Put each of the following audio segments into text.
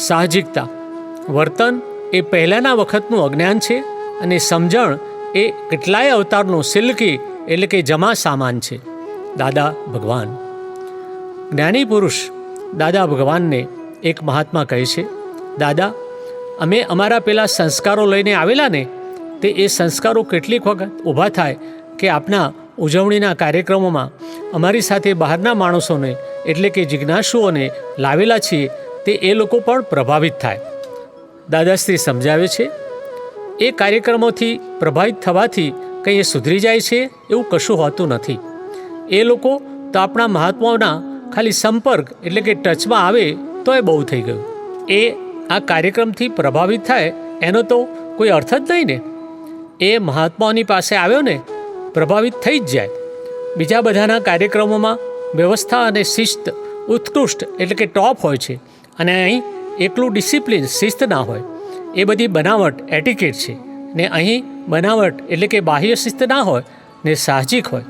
સાહજિકતા. વર્તન એ પહેલાંના વખતનું અજ્ઞાન છે અને સમજણ એ કેટલાય અવતારનું સિલકી એટલે કે જમા સામાન છે. દાદા ભગવાન. જ્ઞાની પુરુષ દાદા ભગવાનને એક મહાત્મા કહે છે, દાદા, અમે અમારા પેલા સંસ્કારો લઈને આવેલા ને, તે એ સંસ્કારો કેટલીક વખત ઊભા થાય કે આપના ઉજવણીના કાર્યક્રમોમાં અમારી સાથે બહારના માણસોને એટલે કે જિજ્ઞાસુઓને લાવેલા છીએ, તે એ લોકો પણ પ્રભાવિત થાય. દાદાશ્રી સમજાવે છે, એ કાર્યક્રમોથી પ્રભાવિત થવાથી કંઈ એ સુધરી જાય છે એવું કશું હોતું નથી. એ લોકો તો આપણા મહાત્માઓના ખાલી સંપર્ક એટલે કે ટચમાં આવે તો એ બહુ થઈ ગયું. એ આ કાર્યક્રમથી પ્રભાવિત થાય એનો તો કોઈ અર્થ જ નહીં ને. એ મહાત્માઓની પાસે આવ્યો ને, પ્રભાવિત થઈ જ જાય. બીજા બધાના કાર્યક્રમોમાં વ્યવસ્થા અને શિસ્ત ઉત્કૃષ્ટ એટલે કે ટોપ હોય છે, અને અહીં એકલું ડિસિપ્લિન શિસ્ત ના હોય. એ બધી બનાવટ એટિકેટ છે, ને અહીં બનાવટ એટલે કે બાહ્ય શિસ્ત ના હોય ને સાહજિક હોય.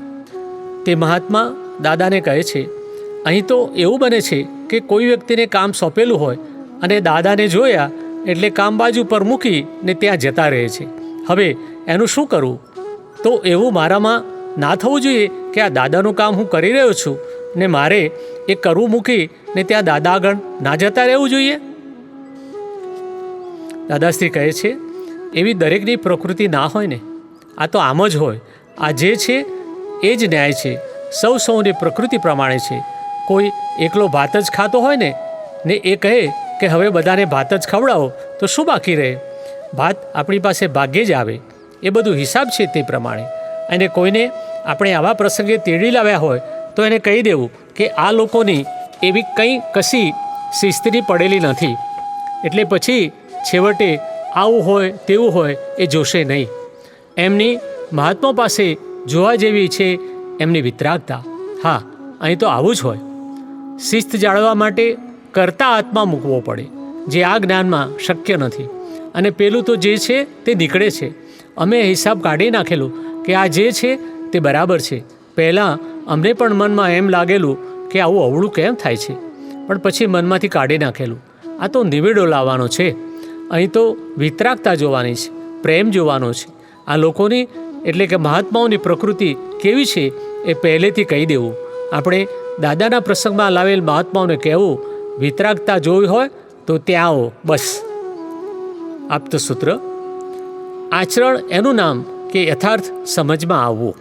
તે મહાત્મા દાદાને કહે છે, અહીં તો એવું બને છે કે કોઈ વ્યક્તિને કામ સોંપેલું હોય અને દાદાને જોયા એટલે કામ બાજુ પર મૂકીને ત્યાં જતા રહે છે. હવે એનું શું કરવું? તો એવું મારામાં ના થવું જોઈએ કે આ દાદાનું કામ હું કરી રહ્યો છું ને મારે એ કરવું મૂકીને ત્યાં દાદા આગળ ના જતા રહેવું જોઈએ. દાદાશ્રી કહે છે, એવી દરેકની પ્રકૃતિ ના હોય ને. આ તો આમ જ હોય. આ જે છે એ જ ન્યાય છે. સૌની પ્રકૃતિ પ્રમાણે છે. કોઈ એકલો ભાત જ ખાતો હોય ને એ કહે કે હવે બધાને ભાત જ ખવડાવો તો શું બાકી રહે? ભાત આપણી પાસે ભાગ્યે જ આવે. એ બધું હિસાબ છે તે પ્રમાણે. અને કોઈને આપણે આવા પ્રસંગે તેડી લાવ્યા હોય તો એને કહી દેવું કે આ લોકોની એવી કંઈ કશી શિસ્તની પડેલી નથી, એટલે પછી છેવટે આવું હોય તેવું હોય એ જોશે નહીં. એમની મહાત્મા પાસે જોવા જેવી છે એમની વિતરાગતા. હા, અહીં તો આવું જ હોય. શિસ્ત જાળવવા માટે કરતા આત્મા મૂકવો પડે, જે આ જ્ઞાનમાં શક્ય નથી. અને પેલું તો જે છે તે નીકળે છે. અમે હિસાબ કાઢી નાખેલું કે આ જે છે તે બરાબર છે. પહેલાં અમને પણ મનમાં એમ લાગેલું કે આવું અવળું કેમ થાય છે, પણ પછી મનમાંથી કાઢી નાખેલું. આ તો નિવેડો લાવવાનો છે. અહીં તો વિતરાગતા જોવાની છે, પ્રેમ જોવાનો છે. આ લોકોની એટલે કે મહાત્માઓની પ્રકૃતિ કેવી છે એ પહેલેથી કહી દેવું. આપણે દાદાના પ્રસંગમાં લાવેલ મહાત્માઓને કહેવું, વિતરાગતા જોવી હોય તો ત્યાં આવો, બસ. આપતું સૂત્ર. આચરણ એનું નામ કે યથાર્થ સમજમાં આવવું.